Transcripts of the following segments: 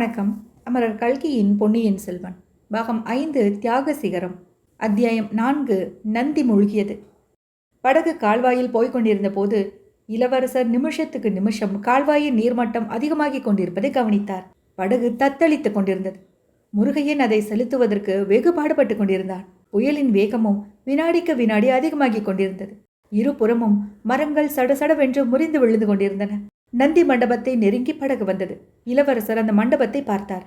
வணக்கம். அமரர் கல்கியின் பொன்னியின் செல்வன் பாகம் 5 தியாக சிகரம் அத்தியாயம் 4 நந்தி மூழ்கியது. படகு கால்வாயில் போய்க் கொண்டிருந்த போது இளவரசர் நிமிஷத்துக்கு நிமிஷம் கால்வாயின் நீர்மட்டம் அதிகமாகிக் கொண்டிருப்பதை கவனித்தார். படகு தத்தளித்துக் கொண்டிருந்தது. முருகையன் அதை செலுத்துவதற்கு வெகு பாடுபட்டு கொண்டிருந்தான். புயலின் வேகமும் வினாடிக்கு வினாடி அதிகமாகிக் கொண்டிருந்தது. இருபுறமும் மரங்கள் சடசடவென்று முறிந்து விழுந்து கொண்டிருந்தன. நந்தி மண்டபத்தை நெருங்கி படகு வந்தது. இளவரசர் அந்த மண்டபத்தை பார்த்தார்.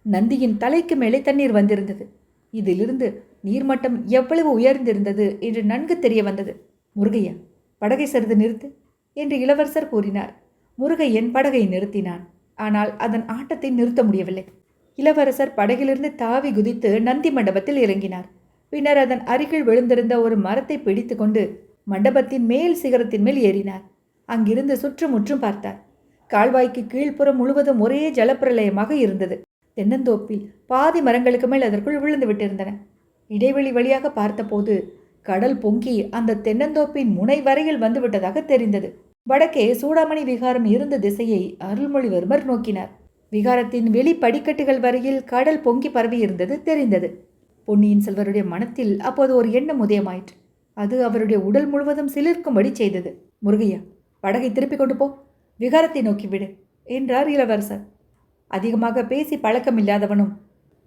நந்தியின் தலைக்கு மேலே தண்ணீர் வந்திருந்தது. இதிலிருந்து நீர்மட்டம் எவ்வளவு உயர்ந்திருந்தது என்று நன்கு தெரிய வந்தது. முருகையா, படகை சிறிது நிறுத்து என்று இளவரசர் கூறினார். முருகையன் படகை நிறுத்தினான். ஆனால் அதன் ஆட்டத்தை நிறுத்த முடியவில்லை. இளவரசர் படகிலிருந்து தாவி குதித்து நந்தி மண்டபத்தில் இறங்கினார். பின்னர் அதன் அருகில் விழுந்திருந்த ஒரு மரத்தை பிடித்து கொண்டு மண்டபத்தின் மேல் சிகரத்தின் மேல் ஏறினார். அங்கிருந்து சுற்றுமுற்றும் பார்த்தார். கால்வாய்க்கு கீழ்ப்புறம் முழுவதும் ஒரே ஜலப்பிரளயமாக இருந்தது. தென்னந்தோப்பில் பாதி மரங்களுக்கு மேல் அதற்குள் விழுந்து விட்டிருந்தன. இடைவெளி வழியாக பார்த்தபோது கடல் பொங்கி அந்த தென்னந்தோப்பின் முனை வரையில் வந்துவிட்டதாக தெரிந்தது. வடக்கே சூடாமணி விகாரம் இருந்த திசையை அருள்மொழிவர்மர் நோக்கினார். விகாரத்தின் வெளி படிக்கட்டுகள் வரையில் கடல் பொங்கி பரவி இருந்தது தெரிந்தது. பொன்னியின் செல்வருடைய மனத்தில் அப்போது ஒரு எண்ணம் உதயமாயிற்று. அது அவருடைய உடல் முழுவதும் சிலிர்க்கும்படி செய்தது. முருகையா, படகை திருப்பிக் கொண்டு போ, விகாரத்தை நோக்கிவிடு என்றார் இளவரசர். அதிகமாக பேசி பழக்கமில்லாதவனும்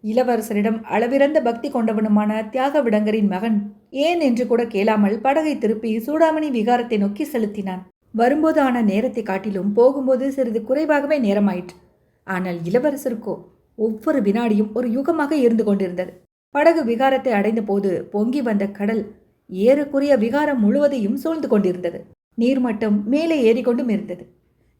இளவரசரிடம் அளவிறந்த பக்தி கொண்டவனுமான தியாக விடங்கரின் மகன் ஏன் என்று கூட கேளாமல் படகை திருப்பி சூடாமணி விகாரத்தை நோக்கி செலுத்தினான். வரும்போது ஆன நேரத்தை காட்டிலும் போகும்போது சிறிது குறைவாகவே நேரமாயிற்று. ஆனால் இளவரசருக்கோ ஒவ்வொரு வினாடியும் ஒரு யுகமாக இருந்து கொண்டிருந்தது. படகு விகாரத்தை அடைந்த போது பொங்கி வந்த கடல் ஏறக்குறைய விகாரம் முழுவதையும் சூழ்ந்து கொண்டிருந்தது. நீர்மட்டம் மேலே ஏறிக்கொண்டும் இருந்தது.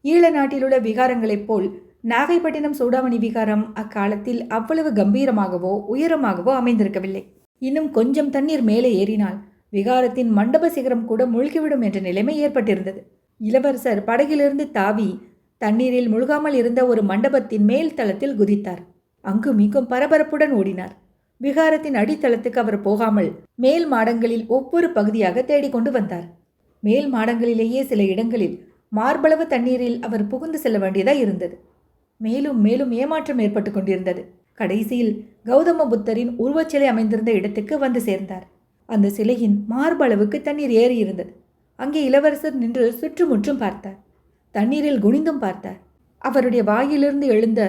ஈழ நாட்டிலுள்ள விகாரங்களைப் போல் நாகைப்பட்டினம் சூடாமணி விகாரம் அக்காலத்தில் அவ்வளவு கம்பீரமாகவோ உயரமாகவோ அமைந்திருக்கவில்லை. இன்னும் கொஞ்சம் தண்ணீர் மேலே ஏறினால் விகாரத்தின் மண்டப சிகரம் கூட மூழ்கிவிடும் என்ற நிலைமை ஏற்பட்டிருந்தது. இளவரசர் படகிலிருந்து தாவி தண்ணீரில் முழுகாமல் இருந்த ஒரு மண்டபத்தின் மேல் தளத்தில் குதித்தார். அங்கும் இங்கும் பரபரப்புடன் ஓடினார். விகாரத்தின் அடித்தளத்துக்கு அவர் போகாமல் மேல் மாடங்களில் ஒவ்வொரு பகுதியாக தேடிக்கொண்டு வந்தார். மேல் மாடங்களிலேயே சில இடங்களில் மார்பளவு தண்ணீரில் அவர் புகுந்து செல்ல வேண்டியதாக இருந்தது. மேலும் மேலும் ஏமாற்றம் ஏற்பட்டு கொண்டிருந்தது. கடைசியில் கௌதம புத்தரின் உருவச்சிலை அமைந்திருந்த இடத்துக்கு வந்து சேர்ந்தார். அந்த சிலையின் மார்பளவுக்கு தண்ணீர் ஏறி இருந்தது. அங்கே இளவரசர் நின்று சுற்றுமுற்றும் பார்த்தார். தண்ணீரில் குனிந்தும் பார்த்தார். அவருடைய வாயிலிருந்து எழுந்த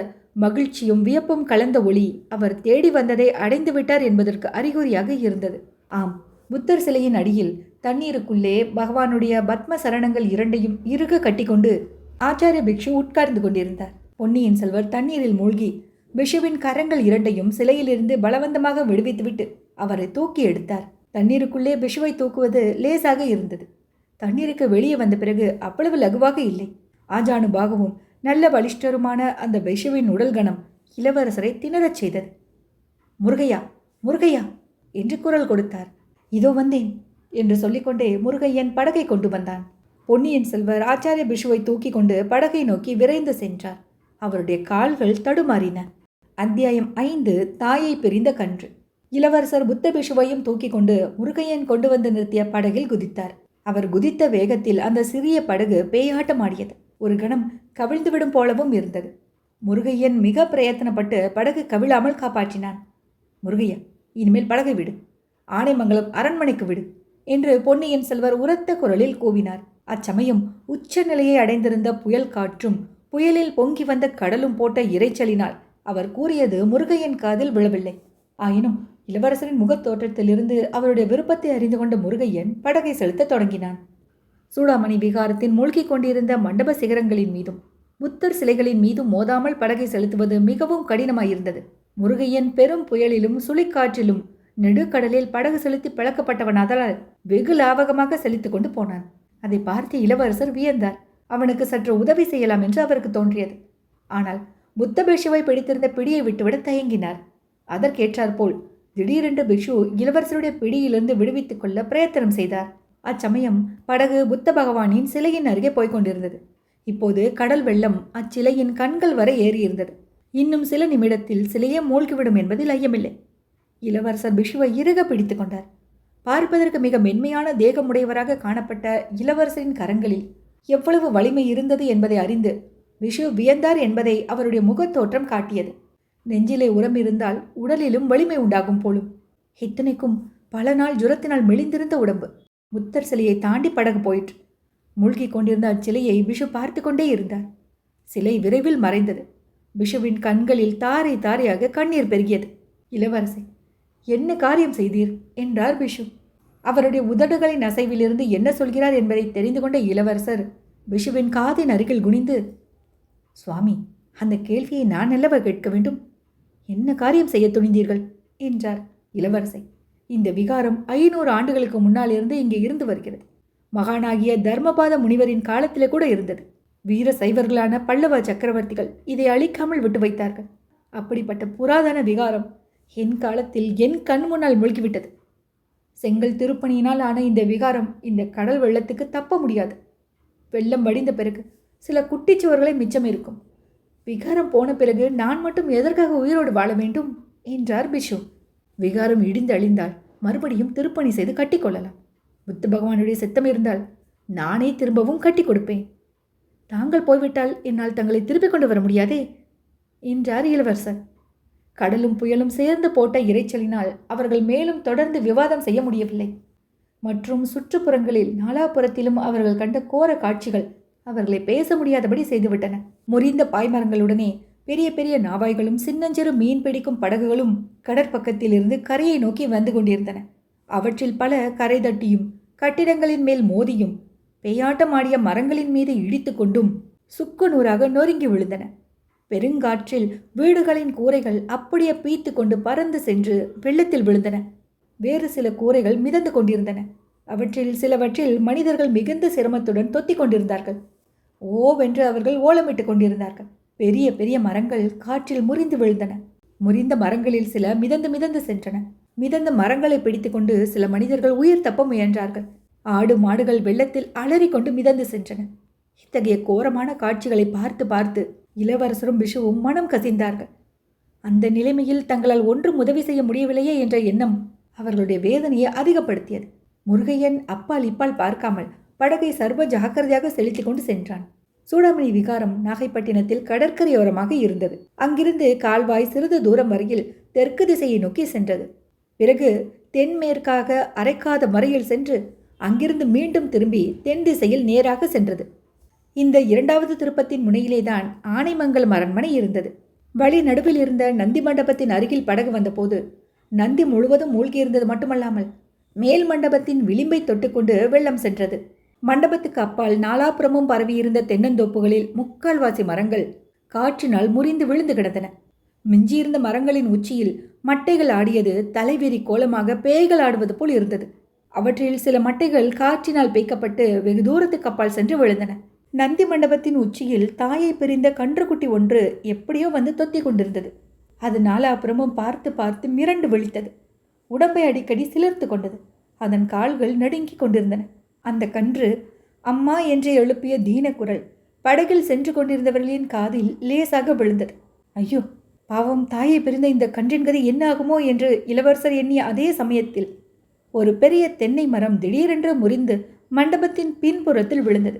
மகிழ்ச்சியும் வியப்பும் கலந்த ஒளி அவர் தேடி வந்ததை அடைந்து விட்டார் என்பதற்கு அறிகுறியாக இருந்தது. ஆம், புத்தர் சிலையின் அடியில் தண்ணீருக்குள்ளே பகவானுடைய பத்ம சரணங்கள் இரண்டையும் இறுக கட்டிக்கொண்டு ஆச்சாரிய பிக்ஷு உட்கார்ந்து கொண்டிருந்தார். பொன்னியின் செல்வர் தண்ணீரில் மூழ்கி பிக்ஷுவின் கரங்கள் இரண்டையும் சிலையிலிருந்து பலவந்தமாக விடுவித்துவிட்டு அவரை தூக்கி எடுத்தார். தண்ணீருக்குள்ளே பிக்ஷுவை தூக்குவது லேசாக இருந்தது. தண்ணீருக்கு வெளியே வந்த பிறகு அவ்வளவு லகுவாக இல்லை. ஆஜானுபாகவும் நல்ல பலிஷ்டருமான அந்த பிக்ஷுவின் உடல் கணம் இளவரசரை திணறச் செய்தது. முருகையா, முருகையா என்று குரல் கொடுத்தார். இதோ வந்தேன் என்று சொல்லிக்கொண்டே முருகையன் படகை கொண்டு வந்தான். பொன்னியின் செல்வர் ஆச்சாரிய பிக்ஷுவை தூக்கி கொண்டு படகை நோக்கி விரைந்து சென்றார். அவருடைய கால்கள் தடுமாறின. அத்தியாயம் 5 தாயை பிரிந்த கன்று. இளவரசர் புத்த பிக்ஷுவையும் தூக்கி கொண்டு முருகையன் கொண்டு வந்து நிறுத்திய படகில் குதித்தார். அவர் குதித்த வேகத்தில் அந்த சிறிய படகு பேயாட்டம் ஆடியது. ஒரு கணம் கவிழ்ந்துவிடும் போலவும் இருந்தது. முருகையன் மிக பிரயத்தனப்பட்டு படகு கவிழாமல் காப்பாற்றினான். முருகையா, இனிமேல் படகை விடு, ஆனைமங்கலம் அரண்மனைக்கு விடு என்று பொன்னியின் செல்வர் உரத்த குரலில் கூவினார். அச்சமயம் உச்ச நிலையை அடைந்திருந்த புயல் காற்றும் புயலில் பொங்கி வந்த கடலும் போட்ட இரைச்சலினால் அவர் கூறியது முருகையன் காதில் விழவில்லை. ஆயினும் இளவரசரின் முகத்தோற்றத்திலிருந்து அவருடைய விருப்பத்தை அறிந்து கொண்ட முருகையன் படகை செலுத்த தொடங்கினான். சூடாமணி விகாரத்தின் மூழ்கிக் கொண்டிருந்த மண்டப சிகரங்களின் மீதும் புத்தர் சிலைகளின் மீதும் மோதாமல் படகை செலுத்துவது மிகவும் கடினமாயிருந்தது. முருகையன் பெரும் புயலிலும் சுழிக்காற்றிலும் நெடுக்கடலில் படகு செலுத்தி பழக்கப்பட்டவனாதலால் வெகு லாவகமாக செலுத்தி கொண்டு போனான். அதை பார்த்து இளவரசர் வியந்தார். அவனுக்கு சற்று உதவி செய்யலாம் என்று அவருக்கு தோன்றியது. ஆனால் புத்த பிக்ஷுவை பிடித்திருந்த பிடியை விட்டுவிட தயங்கினார். அதற்கேற்றாற்போல் திடீரென்று பிக்ஷு இளவரசருடைய பிடியிலிருந்து விடுவித்துக் கொள்ள பிரயத்தனம் செய்தார். அச்சமயம் படகு புத்த பகவானின் சிலையின் அருகே போய்கொண்டிருந்தது. இப்போது கடல் வெள்ளம் அச்சிலையின் கண்கள் வரை ஏறியிருந்தது. இன்னும் சில நிமிடத்தில் சிலையே மூழ்கிவிடும் என்பதில் ஐயமில்லை. இளவரசர் பிக்ஷுவை இறுக பிடித்து கொண்டார். பார்ப்பதற்கு மிக மென்மையான தேகமுடையவராக காணப்பட்ட இளவரசரின் கரங்களில் எவ்வளவு வலிமை இருந்தது என்பதை அறிந்து விஷு வியந்தார் என்பதை அவருடைய முகத்தோற்றம் காட்டியது. நெஞ்சிலே உரம் இருந்தால் உடலிலும் வலிமை உண்டாகும் போலும். இத்தனைக்கும் பல நாள் ஜுரத்தினால் மெலிந்திருந்த உடம்பு. புத்தர் சிலையை தாண்டி படகு போயிற்று. மூழ்கி கொண்டிருந்த அச்சிலையை விஷு பார்த்து கொண்டே இருந்தார். சிலை விரைவில் மறைந்தது. விஷுவின் கண்களில் தாரை தாரையாக கண்ணீர் பெருகியது. இளவரசே, என்ன காரியம் செய்தீர் என்றார் விஷு. அவருடைய உதடுகளின் அசைவிலிருந்து என்ன சொல்கிறார் என்பதை தெரிந்து கொண்ட இளவரசர் விஷுவின் காதின் அருகில் குனிந்து, சுவாமி, அந்த கேள்வியை நான் அல்லவா கேட்க வேண்டும்? என்ன காரியம் செய்ய துணிந்தீர்கள் என்றார். இளவரசை, இந்த விகாரம் 500 ஆண்டுகளுக்கு முன்னால் இருந்து இங்கே இருந்து வருகிறது. மகானாகிய தர்மபாத முனிவரின் காலத்திலே கூட இருந்தது. வீர சைவர்களான பல்லவ சக்கரவர்த்திகள் இதை அழிக்காமல் விட்டு வைத்தார்கள். அப்படிப்பட்ட புராதன விகாரம் என் காலத்தில் என் கண் முன்னால் மூழ்கிவிட்டது. செங்கல் திருப்பணியினால் ஆன இந்த விகாரம் இந்த கடல் வெள்ளத்துக்கு தப்ப முடியாது. வெள்ளம் வடிந்த பிறகு சில குட்டிச்சுவர்களை மிச்சம் இருக்கும். விகாரம் போன பிறகு நான் மட்டும் எதற்காக உயிரோடு வாழ வேண்டும் என்றார் பிஷு. விகாரம் இடிந்து அழிந்தால் மறுபடியும் திருப்பணி செய்து கட்டி கொள்ளலாம். புத்த பகவானுடைய சித்தம் இருந்தால் நானே திரும்பவும் கட்டி கொடுப்பேன். தாங்கள் போய்விட்டால் என்னால் தங்களை திருப்பிக் கொண்டு வர முடியாதே என்றார் இளவரசர். கடலும் புயலும் சேர்ந்து போட்ட இரைச்சலினால் அவர்கள் மேலும் தொடர்ந்து விவாதம் செய்ய முடியவில்லை. மற்றும் சுற்றுப்புறங்களில் நாலாபுறத்திலும் அவர்கள் கண்ட கோர காட்சிகள் அவர்களை பேச முடியாதபடி செய்துவிட்டன. முறிந்த பாய்மரங்களுடனே பெரிய பெரிய நாவாய்களும் சின்னஞ்சிறு மீன் பிடிக்கும் படகுகளும் கடற்பக்கத்திலிருந்து கரையை நோக்கி வந்து கொண்டிருந்தன. அவற்றில் பல கரை தட்டியும் கட்டிடங்களின் மேல் மோதியும் பெய்யாட்டமாடிய மரங்களின் மீது இடித்து கொண்டும் சுக்கு நூறாக நொறுங்கி விழுந்தன. பெருங்காற்றில் வீடுகளின் கூரைகள் அப்படியே பீத்து கொண்டு பறந்து சென்று வெள்ளத்தில் விழுந்தன. வேறு சில கூரைகள் மிதந்து கொண்டிருந்தன. அவற்றில் சிலவற்றில் மனிதர்கள் மிகுந்த சிரமத்துடன் தொத்திக் கொண்டிருந்தார்கள். ஓவென்று அவர்கள் ஓலமிட்டு கொண்டிருந்தார்கள். பெரிய பெரிய மரங்கள் காற்றில் முறிந்து விழுந்தன. முறிந்த மரங்களில் சில மிதந்து மிதந்து சென்றன. மிதந்த மரங்களை பிடித்து கொண்டு சில மனிதர்கள் உயிர் தப்ப முயன்றார்கள். ஆடு மாடுகள் வெள்ளத்தில் அலறி கொண்டு மிதந்து சென்றன. இத்தகைய கோரமான காட்சிகளை பார்த்து பார்த்து இளவரசரும் பிஷுவும் மனம் கசிந்தார்கள். அந்த நிலைமையில் தங்களால் ஒன்றும் உதவி செய்ய முடியவில்லையே என்ற எண்ணம் அவர்களுடைய வேதனையை அதிகப்படுத்தியது. முருகையன் அப்பால் இப்பால் பார்க்காமல் படகை சர்வ ஜாக்கிரதையாக செலுத்தி கொண்டு சென்றான். சூடாமணி விகாரம் நாகைப்பட்டினத்தில் கடற்கரையோரமாக இருந்தது. அங்கிருந்து கால்வாய் சிறிது தூரம் வரையில் தெற்கு திசையை நோக்கி சென்றது. பிறகு தென்மேற்காக அரைக்காத மறையில் சென்று அங்கிருந்து மீண்டும் திரும்பி தென் திசையில் நேராக சென்றது. இந்த 2வது திருப்பத்தின் முனையிலேதான் ஆனைமங்கலம் அரண்மனை இருந்தது. வழி நடுவில் இருந்த நந்தி மண்டபத்தின் அருகில் படகு வந்தபோது நந்தி முழுவதும் மூழ்கியிருந்தது மட்டுமல்லாமல் மேல் மண்டபத்தின் விளிம்பை தொட்டுக்கொண்டு வெள்ளம் சென்றது. மண்டபத்துக்கு அப்பால் நாலாபுறமும் பரவியிருந்த தென்னந்தோப்புகளில் முக்கால்வாசி மரங்கள் காற்றினால் முறிந்து விழுந்து கிடந்தன. மிஞ்சியிருந்த மரங்களின் உச்சியில் மட்டைகள் ஆடியது தலைவெறி கோலமாக பேய்கள் ஆடுவது போல் இருந்தது. அவற்றில் சில மட்டைகள் காற்றினால் பேய்க்கப்பட்டு வெகு தூரத்துக்கு அப்பால் சென்று விழுந்தன. நந்தி மண்டபத்தின் உச்சியில் தாயை பிரிந்த கன்றுக்குட்டி ஒன்று எப்படியோ வந்து தொத்தி கொண்டிருந்தது. அது நாலாபுறமும் பார்த்து பார்த்து மிரண்டு விழித்தது. உடம்பை அடிக்கடி சிலிர்த்து கொண்டது. அதன் கால்கள் நடுங்கிக் கொண்டிருந்தன. அந்த கன்று அம்மா என்று எழுப்பிய தீனக்குரல் படகில் சென்று கொண்டிருந்தவர்களின் காதில் லேசாக விழுந்தது. ஐயோ, பாவம், தாயை பிரிந்த இந்த கன்றின் கதை என்ன ஆகுமோ என்று இளவரசர் எண்ணிய அதே சமயத்தில் ஒரு பெரிய தென்னை மரம் திடீரென்று முறிந்து மண்டபத்தின் பின்புறத்தில் விழுந்தது.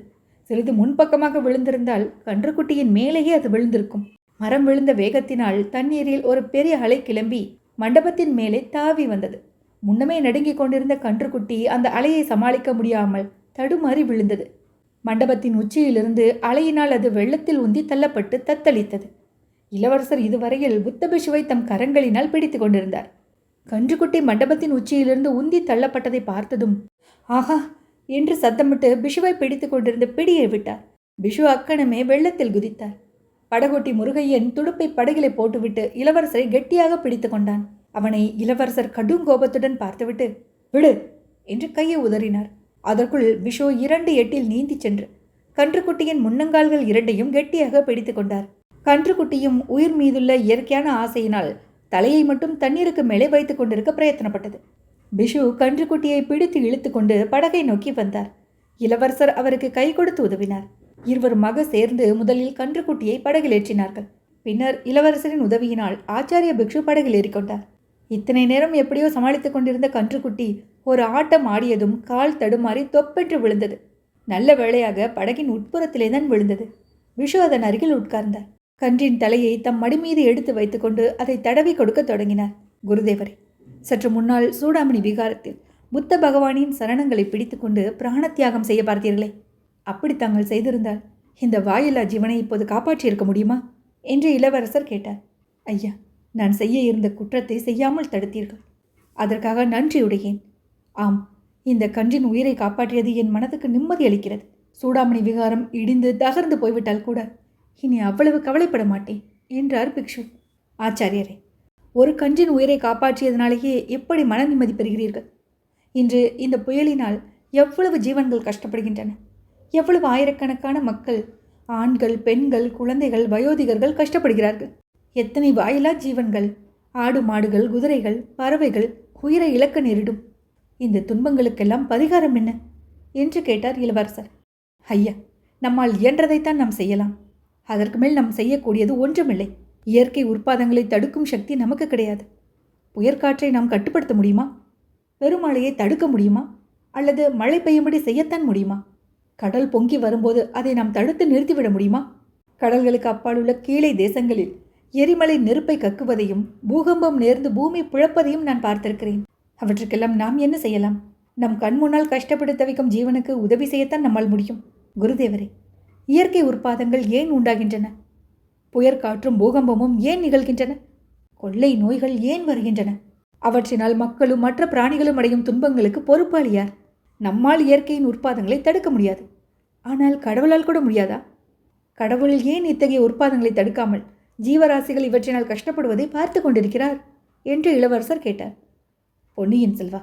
சிறிது முன்பக்கமாக விழுந்திருந்தால் கன்றுக்குட்டியின் மேலேயே அது விழுந்திருக்கும். மரம் விழுந்த வேகத்தினால் தண்ணீரில் ஒரு பெரிய அலை கிளம்பி மண்டபத்தின் மேலே தாவி வந்தது. முன்னமே நடுங்கிக் கொண்டிருந்த கன்றுக்குட்டி அந்த அலையை சமாளிக்க முடியாமல் தடுமாறி விழுந்தது. மண்டபத்தின் உச்சியிலிருந்து அலையினால் அது வெள்ளத்தில் உந்தி தள்ளப்பட்டு தத்தளித்தது. இளவரசர் இதுவரையில் புத்தபிஷுவை தம் கரங்களினால் பிடித்து கொண்டிருந்தார். கன்றுக்குட்டி மண்டபத்தின் உச்சியிலிருந்து உந்தி தள்ளப்பட்டதை பார்த்ததும் ஆஹா என்று சத்தமிட்டு பிஷுவை பிடித்து கொண்டிருந்த பிடியை விட்டார். பிஷு அக்கணமே வெள்ளத்தில் குதித்தார். படகோட்டி முருகையன் துடுப்பை படகிலே போட்டுவிட்டு இளவரசரை கெட்டியாக பிடித்து கொண்டான். அவனை இளவரசர் கடும் கோபத்துடன் பார்த்துவிட்டு விடு என்று கையை உதறினார். அதற்குள் பிஷு 2 எட்டில் நீந்தி சென்று கன்றுக்குட்டியின் முன்னங்கால்கள் 2ஐயும் கெட்டியாக பிடித்து கொண்டார். கன்றுக்குட்டியும் உயிர் மீதுள்ள இயற்கையான ஆசையினால் தலையை மட்டும் தண்ணீருக்கு மேலே வைத்து கொண்டிருக்க பிரயத்தனப்பட்டது. பிஷு கன்றுக்குட்டியை பிடித்து இழுத்து கொண்டு படகை நோக்கி வந்தார். இளவரசர் அவருக்கு கை கொடுத்து உதவினார். இருவருமாக சேர்ந்து முதலில் கன்றுக்குட்டியை படகில் ஏற்றினார்கள். பின்னர் இளவரசரின் உதவியினால் ஆச்சாரிய பிக்ஷு படகில் ஏறிக்கொண்டார். இத்தனை நேரம் எப்படியோ சமாளித்துக் கொண்டிருந்த கன்றுக்குட்டி ஒரு ஆட்டம் ஆடியதும் கால் தடுமாறி தொப்பென்று விழுந்தது. நல்ல வேளையாக படகின் உட்புறத்திலே தான் விழுந்தது. விஷு அதன் அருகில் உட்கார்ந்தார். கன்றின் தலையை தம் மடி மீது எடுத்து வைத்துக்கொண்டு அதை தடவி கொடுக்க தொடங்கினார். குருதேவரே, சற்று முன்னால் சூடாமணி விகாரத்தில் புத்த பகவானின் சரணங்களை பிடித்துக்கொண்டு பிராண தியாகம் செய்ய பார்த்தீர்களே, அப்படி தாங்கள் செய்திருந்தால் இந்த வாயில்லா ஜீவனை இப்போது காப்பாற்றியிருக்க முடியுமா என்று இளவரசர் கேட்டார். ஐயா, நான் செய்ய இருந்த குற்றத்தை செய்யாமல் தடுத்தீர்கள். அதற்காக நன்றியுடையேன். ஆம், இந்த கன்றின் உயிரை காப்பாற்றியது என் மனதுக்கு நிம்மதி அளிக்கிறது. சூடாமணி விகாரம் இடிந்து தகர்ந்து போய்விட்டால் கூட இனி அவ்வளவு கவலைப்பட மாட்டேன் என்றார் பிக்ஷு. ஆச்சாரியரே, ஒரு கன்றின் உயிரை காப்பாற்றியதனாலேயே எப்படி மன நிம்மதி பெறுகிறீர்கள்? இன்று இந்த புயலினால் எவ்வளவு ஜீவன்கள் கஷ்டப்படுகின்றன. எவ்வளவு ஆயிரக்கணக்கான மக்கள், ஆண்கள், பெண்கள், குழந்தைகள், வயோதிகர்கள் கஷ்டப்படுகிறார்கள். எத்தனை வாயிலா ஜீவன்கள், ஆடு மாடுகள், குதிரைகள், பறவைகள் உயிரை இழக்க நேரிடும். இந்த துன்பங்களுக்கெல்லாம் பரிகாரம் என்ன என்று கேட்டார் இளவரசர். ஐயா, நம்மால் இயன்றதைத்தான் நாம் செய்யலாம். அதற்கு மேல் நாம் செய்யக்கூடியது ஒன்றுமில்லை. இயற்கை உற்பாதங்களை தடுக்கும் சக்தி நமக்கு கிடையாது. புயற்காற்றை நாம் கட்டுப்படுத்த முடியுமா? பெருமழையை தடுக்க முடியுமா? அல்லது மழை பெய்யும்படி செய்யத்தான் முடியுமா? கடல் பொங்கி வரும்போது அதை நாம் தடுத்து நிறுத்திவிட முடியுமா? கடல்களுக்கு அப்பால் உள்ள கீழே தேசங்களில் எரிமலை நெருப்பை கக்குவதையும் பூகம்பம் நேர்ந்து பூமி பிளப்பதையும் நான் பார்த்திருக்கிறேன். அவற்றுக்கெல்லாம் நாம் என்ன செய்யலாம்? நம் கண் முன்னால் கஷ்டப்பட்டு தவிக்கும் ஜீவனுக்கு உதவி செய்யத்தான் நம்மால் முடியும். குருதேவரே, இயற்கை உற்பாதங்கள் ஏன் உண்டாகின்றன? புயற்காற்றும் பூகம்பமும் ஏன் நிகழ்கின்றன? கொள்ளை நோய்கள் ஏன் வருகின்றன? அவற்றினால் மக்களும் மற்ற பிராணிகளும் அடையும் துன்பங்களுக்கு பொறுப்பாளி யார்? நம்மால் இயற்கையின் உற்பாதங்களை தடுக்க முடியாது. ஆனால் கடவுளால் கூட முடியாதா? கடவுள் ஏன் இத்தகைய உற்பாதங்களை தடுக்காமல் ஜீவராசிகள் இவற்றினால் கஷ்டப்படுவதை பார்த்து கொண்டிருக்கிறார் என்று இளவரசர் கேட்டார். பொன்னியின் செல்வா,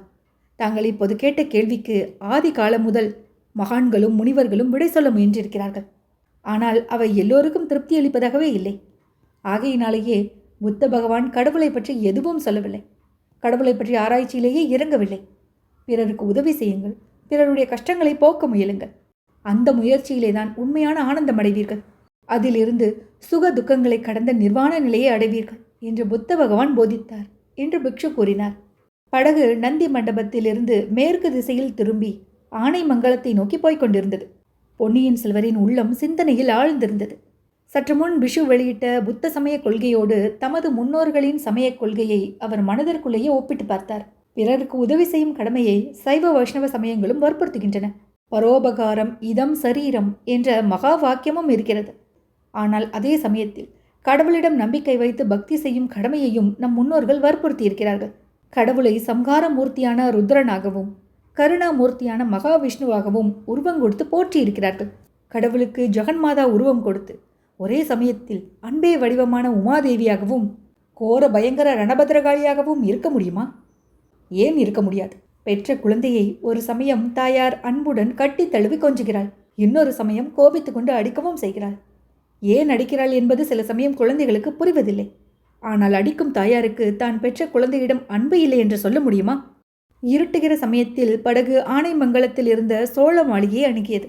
தாங்கள் இப்போது கேட்ட கேள்விக்கு ஆதி காலம் முதல் மகான்களும் முனிவர்களும் விடை சொல்ல முயன்றிருக்கிறார்கள். ஆனால் அவை எல்லோருக்கும் திருப்தி அளிப்பதாகவே இல்லை. ஆகையினாலேயே புத்த பகவான் கடவுளை பற்றி எதுவும் சொல்லவில்லை. கடவுளை பற்றி ஆராய்ச்சியிலேயே இறங்கவில்லை. பிறருக்கு உதவி செய்யுங்கள், பிறருடைய கஷ்டங்களை போக்க முயலுங்கள். அந்த முயற்சியிலே தான் உண்மையான ஆனந்தம் அடைவீர்கள். அதிலிருந்து சுக துக்கங்களை கடந்த நிர்வாண நிலையை அடைவீர்கள் என்று புத்த பகவான் போதித்தார் என்று பிக்ஷு கூறினார். படகு நந்தி மண்டபத்திலிருந்து மேற்கு திசையில் திரும்பி ஆனைமங்கலத்தை நோக்கி போய்க் கொண்டிருந்தது. பொன்னியின் செல்வரின் உள்ளம் சிந்தனையில் ஆழ்ந்திருந்தது. சற்று முன் பிஷு வெளியிட்ட புத்த சமய கொள்கையோடு தமது முன்னோர்களின் சமய கொள்கையை அவர் மனதிற்குள்ளேயே ஒப்பிட்டு பார்த்தார். பிறருக்கு உதவி செய்யும் கடமையை சைவ வைஷ்ணவ சமயங்களும் வற்புறுத்துகின்றன. பரோபகாரம் இதம் சரீரம் என்ற மகா வாக்கியமும் இருக்கிறது. ஆனால் அதே சமயத்தில் கடவுளிடம் நம்பிக்கை வைத்து பக்தி செய்யும் கடமையையும் நம் முன்னோர்கள் வற்புறுத்தி இருக்கிறார்கள். கடவுளை சம்ஹார மூர்த்தியான ருத்ரனாகவும் கருணாமூர்த்தியான மகாவிஷ்ணுவாகவும் உருவம் கொடுத்து போற்றி இருக்கிறார்கள். கடவுளுக்கு ஜெகன்மாதா உருவம் கொடுத்து ஒரே சமயத்தில் அன்பே வடிவமான உமாதேவியாகவும் கோர பயங்கர ரணபத்ரகாளியாகவும் இருக்க முடியுமா? ஏன் இருக்க முடியாது? பெற்ற குழந்தையை ஒரு சமயம் தாயார் அன்புடன் கட்டி தழுவி கொஞ்சுகிறாள், இன்னொரு சமயம் கோபித்து கொண்டு அடிக்கவும் செய்கிறாள். ஏன் அடிக்கிறாள் என்பது சில சமயம் குழந்தைகளுக்கு புரிவதில்லை. ஆனால் அடிக்கும் தாயாருக்கு தான் பெற்ற குழந்தையிடம் அன்பு இல்லை என்று சொல்ல முடியுமா? இருட்டுகிற சமயத்தில் படகு ஆனைமங்கலத்தில் இருந்த சோழ மாளிகையை அணுகியது.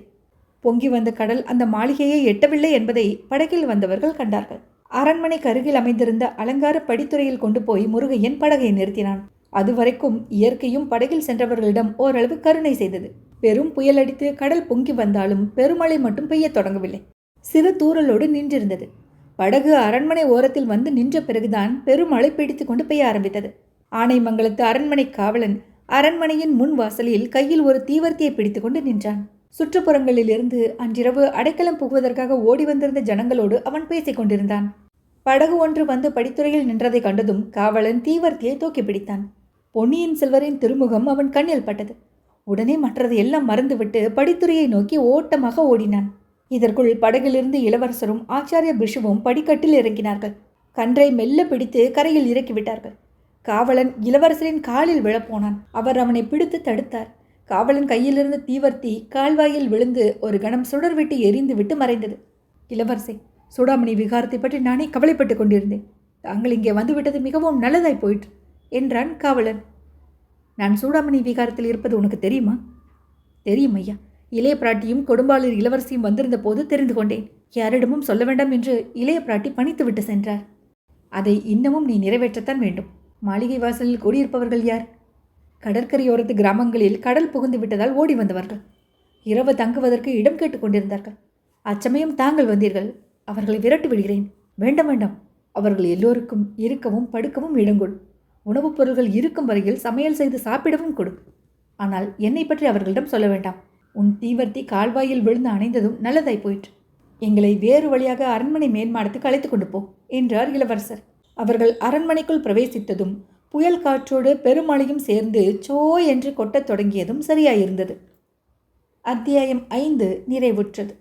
பொங்கி வந்த கடல் அந்த மாளிகையை எட்டவில்லை என்பதை படகில் வந்தவர்கள் கண்டார்கள். அரண்மனைக்கு அருகில் அமைந்திருந்த அலங்கார படித்துறையில் கொண்டு போய் முருகையன் படகை நிறுத்தினான். அதுவரைக்கும் இயற்கையும் படகில் சென்றவர்களிடம் ஓரளவு கருணை செய்தது. பெரும் புயல் அடித்து கடல் பொங்கி வந்தாலும் பெருமழை மட்டும் பெய்யத் தொடங்கவில்லை. சிறு தூறலோடு நின்றிருந்தது. படகு அரண்மனை ஓரத்தில் வந்து நின்ற பிறகுதான் பெருமழை பிடித்து கொண்டு பெய்ய ஆரம்பித்தது. ஆனைமங்கலத்து அரண்மனை காவலன் அரண்மனையின் முன் வாசலில் கையில் ஒரு தீவர்த்தியை பிடித்து கொண்டு நின்றான். சுற்றுப்புறங்களிலிருந்து அன்றிரவு அடைக்கலம் புகுவதற்காக ஓடி வந்திருந்த ஜனங்களோடு அவன் பேசிக் கொண்டிருந்தான். படகு ஒன்று வந்து படித்துறையில் நின்றதை கண்டதும் காவலன் தீவர்த்தியை தூக்கி பிடித்தான். பொன்னியின் செல்வரின் திருமுகம் அவன் கண்ணில் பட்டது. உடனே மற்றதை எல்லாம் மறந்துவிட்டு படித்துறையை நோக்கி ஓட்டமாக ஓடினான். இதற்குள் படகிலிருந்து இளவரசரும் ஆச்சாரிய பிஷுவும் படிக்கட்டில் இறங்கினார்கள். கன்றை மெல்ல பிடித்து கரையில் இறக்கிவிட்டார்கள். காவலன் இளவரசரின் காலில் விழப்போனான். அவர் அவனை பிடித்து தடுத்தார். காவலன் கையிலிருந்து தீவர்த்தி கால்வாயில் விழுந்து ஒரு கணம் சுடர்விட்டு எரிந்து விட்டு மறைந்தது. இளவரசே, சூடாமணி விகாரத்தை பற்றி நானே கவலைப்பட்டு கொண்டிருந்தேன். தாங்கள் இங்கே வந்துவிட்டது மிகவும் நல்லதாய் போயிற்று என்றான் காவலன். நான் சூடாமணி விகாரத்தில் இருப்பது உனக்கு தெரியுமா? தெரியும் ஐயா. இளைய பிராட்டியும் கொடும்பாளூர் இளவரசியும் வந்திருந்த போது தெரிந்து கொண்டேன். யாரிடமும் சொல்ல வேண்டாம் என்று இளைய பிராட்டி பணித்து விட்டு சென்றார். அதை இன்னமும் நீ நிறைவேற்றத்தான் வேண்டும். மாளிகை வாசலில் கூடியிருப்பவர்கள் யார்? கடற்கரையோரத்து கிராமங்களில் கடல் புகுந்து விட்டதால் ஓடி வந்தவர்கள். இரவு தங்குவதற்கு இடம் கேட்டுக் கொண்டிருந்தார்கள். அச்சமயம் தாங்கள் வந்தீர்கள். அவர்களை விரட்டி விடுகிறேன். வேண்டாம் வேண்டாம். அவர்கள் எல்லோருக்கும் இருக்கவும் படுக்கவும் இடங்கொடு. உணவுப் பொருள்கள் இருக்கும் வரையில் சமையல் செய்து சாப்பிடவும் கொடு. ஆனால் என்னை பற்றி அவர்களிடம் சொல்ல வேண்டாம். உன் தீவர்த்தி கால்வாயில் விழுந்து அணைந்ததும் நல்லதாய் போயிற்று. எங்களை வேறு வழியாக அரண்மனை மேன்மாடத்துக்கு அழைத்து கொண்டு போ என்றார் இளவரசர். அவர்கள் அரண்மனைக்குள் பிரவேசித்ததும் புயல் காற்றோடு பெருமழையும் சேர்ந்து சோ என்று கொட்டத் தொடங்கியதும் சரியாயிருந்தது. அத்தியாயம் 5 நிறைவுற்றது.